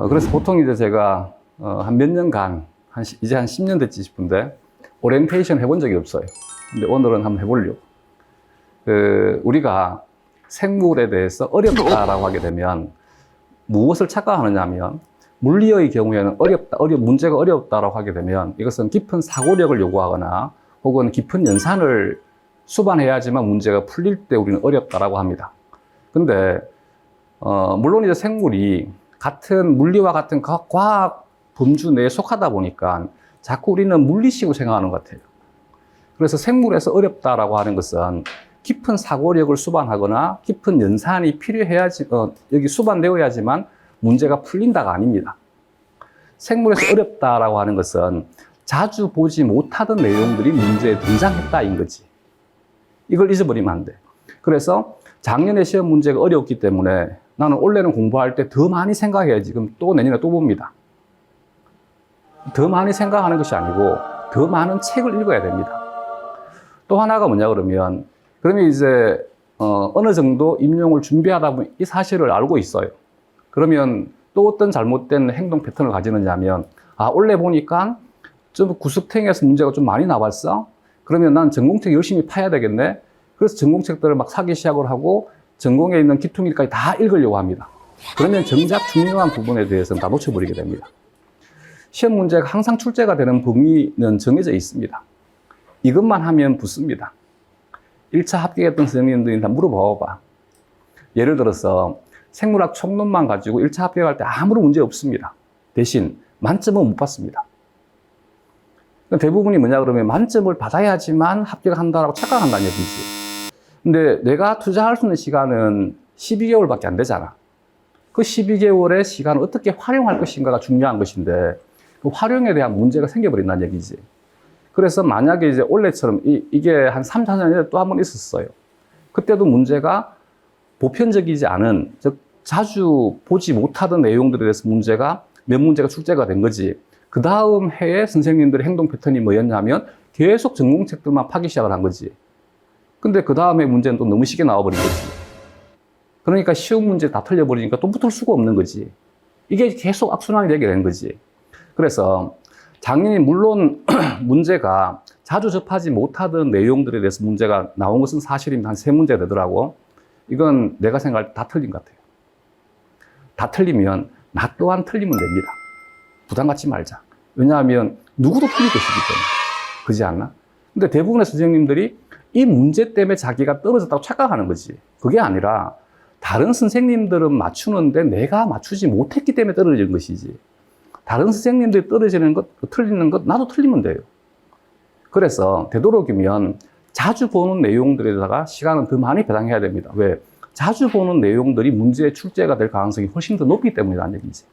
그래서 보통 이제 제가 한 몇 년간, 이제 한 10년 됐지 싶은데, 오리엔테이션 해본 적이 없어요. 근데 오늘은 한번 해보려고. 우리가 생물에 대해서 어렵다라고 하게 되면 무엇을 착각하느냐 하면, 물리의 경우에는 문제가 어렵다라고 하게 되면 이것은 깊은 사고력을 요구하거나 혹은 깊은 연산을 수반해야지만 문제가 풀릴 때 우리는 어렵다라고 합니다. 근데 물론 이제 생물이 같은 물리와 같은 과학 범주 내에 속하다 보니까 자꾸 우리는 물리식으로 생각하는 것 같아요. 그래서 생물에서 어렵다라고 하는 것은 깊은 사고력을 수반하거나 깊은 연산이 필요해야지, 여기 수반되어야지만 문제가 풀린다가 아닙니다. 생물에서 어렵다라고 하는 것은 자주 보지 못하던 내용들이 문제에 등장했다인 거지. 이걸 잊어버리면 안 돼. 그래서 작년에 시험 문제가 어려웠기 때문에 나는 올해는 공부할 때 더 많이 생각해야지. 그럼 또 내년에 또 봅니다. 더 많이 생각하는 것이 아니고 더 많은 책을 읽어야 됩니다. 또 하나가 뭐냐 그러면 이제 어느 정도 임용을 준비하다 보면 이 사실을 알고 있어요. 그러면 또 어떤 잘못된 행동 패턴을 가지느냐 하면, 올해 보니까 좀 구스탱에서 문제가 좀 많이 나왔어? 그러면 난 전공책 열심히 파야 되겠네? 그래서 전공책들을 막 사기 시작을 하고 전공에 있는 기퉁이까지 다 읽으려고 합니다. 그러면 정작 중요한 부분에 대해서는 다 놓쳐버리게 됩니다. 시험 문제가 항상 출제가 되는 범위는 정해져 있습니다. 이것만 하면 붙습니다. 1차 합격했던 선생님들이 다 물어봐봐. 예를 들어서 생물학 총론만 가지고 1차 합격할 때 아무런 문제 없습니다. 대신 만점은 못 받습니다. 대부분이 뭐냐 그러면 만점을 받아야지만 합격한다라고 착각한다는 얘기지. 근데 내가 투자할 수 있는 시간은 12개월밖에 안 되잖아. 그 12개월의 시간을 어떻게 활용할 것인가가 중요한 것인데 그 활용에 대한 문제가 생겨버린다는 얘기지. 그래서 만약에 이제 올해처럼 이게 한 3, 4년 전에 또 한 번 있었어요. 그때도 문제가 보편적이지 않은, 즉 자주 보지 못하던 내용들에 대해서 몇 문제가 출제가 된 거지. 그 다음 해에 선생님들의 행동 패턴이 뭐였냐면 계속 전공책들만 파기 시작을 한 거지. 근데 그 다음에 문제는 또 너무 쉽게 나와버린 거지. 그러니까 쉬운 문제 다 틀려버리니까 또 붙을 수가 없는 거지. 이게 계속 악순환이 되게 된 거지. 그래서 작년에 물론 문제가 자주 접하지 못하던 내용들에 대해서 문제가 나온 것은 사실입니다. 한 3문제 되더라고. 이건 내가 생각할 때 다 틀린 것 같아요. 다 틀리면 나 또한 틀리면 됩니다. 부담 갖지 말자. 왜냐하면 누구도 틀릴 것이기 때문에. 그렇지 않나? 근데 대부분의 선생님들이 이 문제 때문에 자기가 떨어졌다고 착각하는 거지. 그게 아니라 다른 선생님들은 맞추는데 내가 맞추지 못했기 때문에 떨어지는 것이지. 다른 선생님들이 떨어지는 것, 틀리는 것, 나도 틀리면 돼요. 그래서 되도록이면 자주 보는 내용들에다가 시간은 더 많이 배당해야 됩니다. 왜? 자주 보는 내용들이 문제의 출제가 될 가능성이 훨씬 더 높기 때문이라는 얘기지.